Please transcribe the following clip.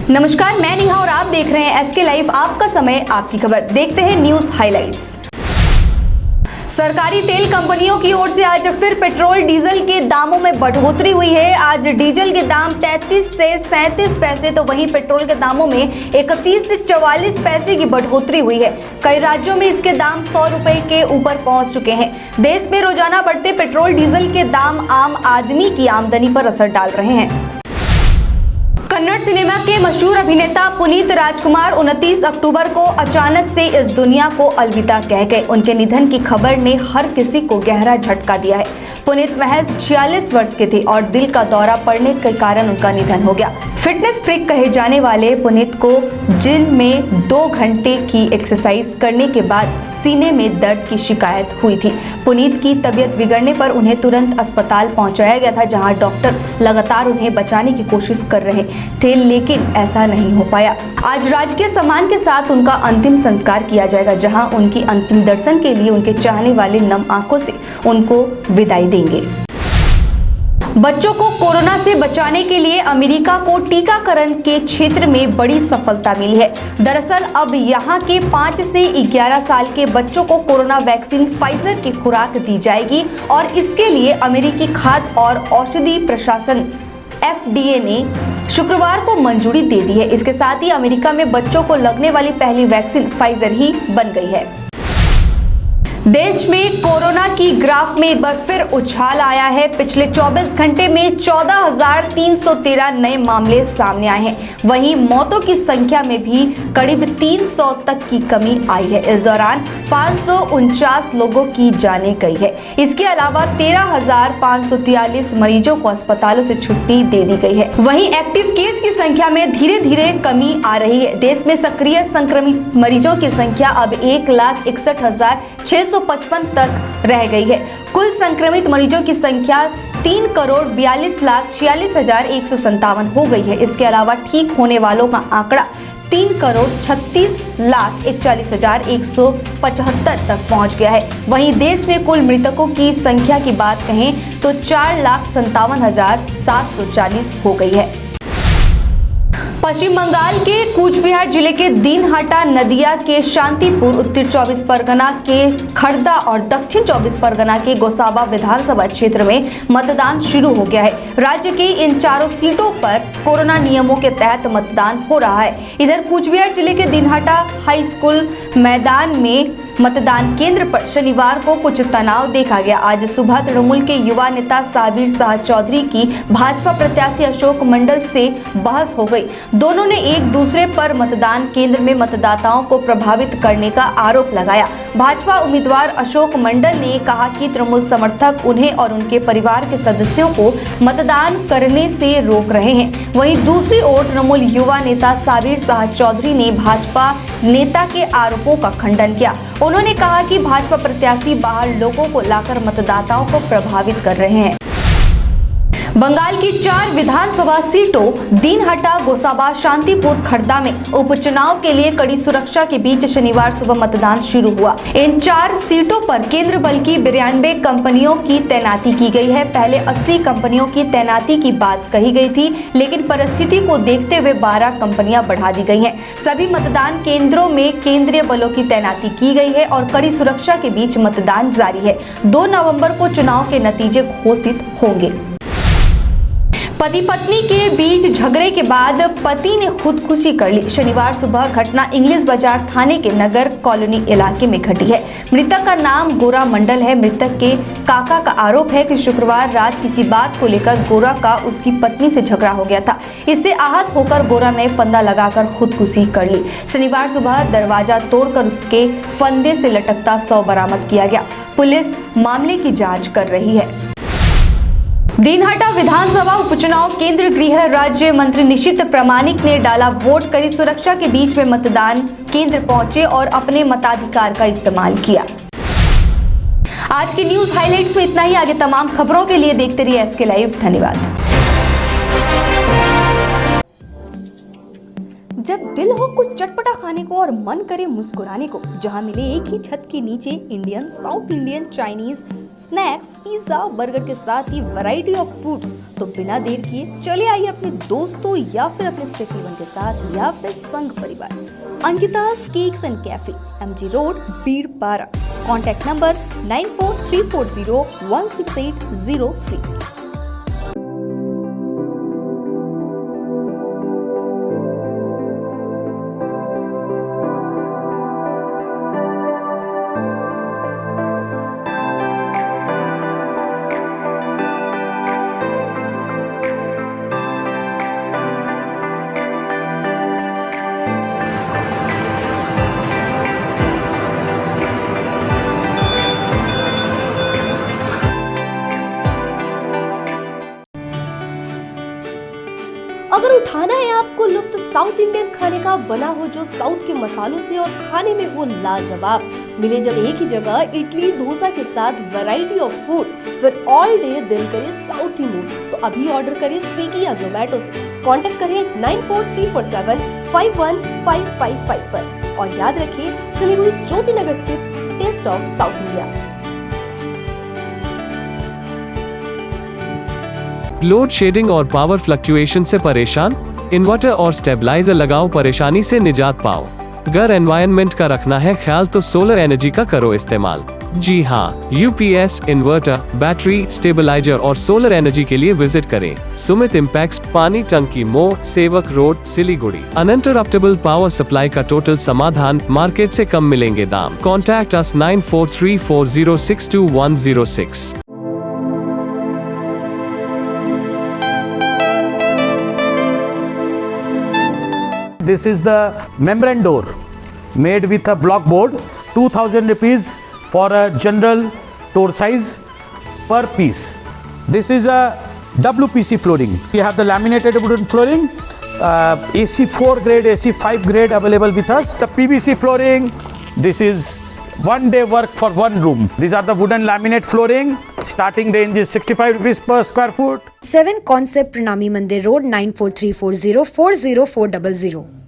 नमस्कार, मैं नेहा और आप देख रहे हैं एसके लाइव। आपका समय, आपकी खबर। देखते हैं न्यूज हाइलाइट्स। सरकारी तेल कंपनियों की ओर से आज फिर पेट्रोल डीजल के दामों में बढ़ोतरी हुई है। आज डीजल के दाम 33 से 37 पैसे, तो वहीं पेट्रोल के दामों में 31 से 44 पैसे की बढ़ोतरी हुई है। कई राज्यों में इसके दाम 100 रुपए के ऊपर पहुंच चुके हैं। देश में रोजाना बढ़ते पेट्रोल डीजल के दाम आम आदमी की आमदनी पर असर डाल रहे हैं। कन्नड़ सिनेमा के मशहूर अभिनेता पुनीत राजकुमार 29 अक्टूबर को अचानक से इस दुनिया को अलविदा कह गए। उनके निधन की खबर ने हर किसी को गहरा झटका दिया है। पुनीत महज 46 वर्ष के थे और दिल का दौरा पड़ने के कारण उनका निधन हो गया। फिटनेस फ्रीक कहे जाने वाले पुनीत को जिम में 2 घंटे की एक्सरसाइज करने के बाद सीने में दर्द की शिकायत हुई थी। पुनीत की तबीयत बिगड़ने पर उन्हें तुरंत अस्पताल पहुंचाया गया था, जहां डॉक्टर लगातार उन्हें बचाने की कोशिश कर रहे थे, लेकिन ऐसा नहीं हो पाया। आज राजकीय सम्मान के साथ उनका अंतिम संस्कार किया जाएगा, जहां उनकी अंतिम दर्शन के लिए उनके चाहने वाले नम आंखों से उनको विदाई देंगे। बच्चों को कोरोना से बचाने के लिए अमेरिका को टीकाकरण के क्षेत्र में बड़ी सफलता मिली है। दरअसल अब यहां के 5 से 11 साल के बच्चों को कोरोना वैक्सीन फाइजर की खुराक दी जाएगी और इसके लिए अमेरिकी खाद्य और औषधि प्रशासन FDA ने शुक्रवार को मंजूरी दे दी है। इसके साथ ही अमेरिका में बच्चों को लगने वाली पहली वैक्सीन फाइजर ही बन गई है। देश में कोरोना की ग्राफ में एक बार फिर उछाल आया है। पिछले 24 घंटे में 14,313 नए मामले सामने आए हैं। वहीं मौतों की संख्या में भी करीब 300 तक की कमी आई है। इस दौरान 549 लोगों की जानें गई है। इसके अलावा 13,543 मरीजों को अस्पतालों से छुट्टी दे दी गई है। वहीं एक्टिव केस की संख्या में धीरे धीरे कमी आ रही है। देश में सक्रिय संक्रमित मरीजों की संख्या अब 1,61,655 तक रह गई है। कुल संक्रमित मरीजों की संख्या 3,42,46,157 हो गई है। इसके अलावा ठीक होने वालों का आंकड़ा 3,36,41,175 तक पहुंच गया है। वहीं देश में कुल मृतकों की संख्या की बात कहें तो 4,57,740 हो गई है। पश्चिम बंगाल के कूचबिहार जिले के दीनहाटा, नदिया के शांतिपुर, उत्तर 24 परगना के खड़दा और दक्षिण 24 परगना के गोसाबा विधानसभा क्षेत्र में मतदान शुरू हो गया है। राज्य की इन चारों सीटों पर कोरोना नियमों के तहत मतदान हो रहा है। इधर कूचबिहार जिले के दीनहाटा हाई स्कूल मैदान में मतदान केंद्र पर शनिवार को कुछ तनाव देखा गया। आज सुबह तृणमूल के युवा नेता साबिर शाह चौधरी की भाजपा प्रत्याशी अशोक मंडल से बहस हो गई। दोनों ने एक दूसरे पर मतदान केंद्र में मतदाताओं को प्रभावित करने का आरोप लगाया। भाजपा उम्मीदवार अशोक मंडल ने कहा कि तृणमूल समर्थक उन्हें और उनके परिवार के सदस्यों को मतदान करने से रोक रहे हैं। वहीं दूसरी ओर तृणमूल युवा नेता साबिर शाह चौधरी ने भाजपा नेता के आरोपों का खंडन किया। उन्होंने कहा कि भाजपा प्रत्याशी बाहर लोगों को लाकर मतदाताओं को प्रभावित कर रहे हैं। बंगाल की 4 विधानसभा सीटों दीनहाटा, गोसाबा, शांतिपुर, खड़दा में उपचुनाव के लिए कड़ी सुरक्षा के बीच शनिवार सुबह मतदान शुरू हुआ। इन 4 सीटों पर केंद्र बल की 92 कंपनियों की तैनाती की गई है। पहले 80 कंपनियों की तैनाती की बात कही गई थी, लेकिन परिस्थिति को देखते हुए 12 कंपनियां बढ़ा दी गई हैं। सभी मतदान केंद्रों में केंद्रीय बलों की तैनाती की गई है और कड़ी सुरक्षा के बीच मतदान जारी है। 2 नवंबर को चुनाव के नतीजे घोषित होंगे। पति पत्नी के बीच झगड़े के बाद पति ने खुदकुशी कर ली। शनिवार सुबह घटना इंग्लिश बाजार थाने के नगर कॉलोनी इलाके में घटी है। मृतक का नाम गोरा मंडल है। मृतक के काका का आरोप है कि शुक्रवार रात किसी बात को लेकर गोरा का उसकी पत्नी से झगड़ा हो गया था। इससे आहत होकर गोरा ने फंदा लगाकर खुदकुशी कर ली। शनिवार सुबह दरवाजा तोड़कर उसके फंदे से लटकता शव बरामद किया गया। पुलिस मामले की जाँच कर रही है। दीनहाटा विधानसभा उपचुनाव केंद्र गृह राज्य मंत्री निशित प्रामाणिक ने डाला वोट। कड़ी सुरक्षा के बीच में मतदान केंद्र पहुंचे और अपने मताधिकार का इस्तेमाल किया। आज की न्यूज हाइलाइट्स में इतना ही। आगे तमाम खबरों के लिए देखते रहिए एसके लाइव। धन्यवाद। जब दिल हो कुछ चटपटा खाने को और मन करे मुस्कुराने को, जहां मिले एक ही छत के नीचे Indian, south Indian, Chinese, snacks, pizza, burger के साथ ही वैरायटी ऑफ फूड्स, तो बिना देर किए चले आइए अपने दोस्तों या फिर अपने स्पेशल वन के साथ या फिर संग परिवार। Ankita's cakes and cafe, MG road, Birpara. Contact number 9434016803। अगर उठाना है आपको लुत्फ साउथ इंडियन खाने का, बना हो जो साउथ के मसालों से और खाने में हो लाजवाब, मिले जब एक ही जगह इडली डोसा के साथ वैरायटी ऑफ फूड, फिर ऑल डे दिल करे साउथ ही मूड, तो अभी ऑर्डर करें स्विगी या जोमेटो से। कांटेक्ट करें 9434715555 पर और याद रखिए सिलीगुड़ी ज्योति नगर स्थित taste of South India. Load shedding और पावर फ्लक्चुएशन से परेशान? इन्वर्टर और स्टेबलाइजर लगाओ, परेशानी से निजात पाओ। घर एनवायरनमेंट का रखना है ख्याल तो सोलर एनर्जी का करो इस्तेमाल। जी हाँ, यूपीएस, इन्वर्टर, बैटरी, स्टेबलाइजर और सोलर एनर्जी के लिए विजिट करें सुमित इम्पैक्स, पानी टंकी मोड़, सेवक road, Siliguri. Uninterruptible power supply का टोटल समाधान, मार्केट से कम मिलेंगे दाम। Contact us 9434062106। This is the membrane door made with a block board, 2000 rupees for a general door size per piece. This is a WPC flooring. We have the laminated wooden flooring, AC4 grade, AC5 grade available with us. The PVC flooring, this is one day work for one room. These are the wooden laminate flooring. Starting range is 65 rupees per square foot. 7 Concept Pranami Mandir Road 9434040400.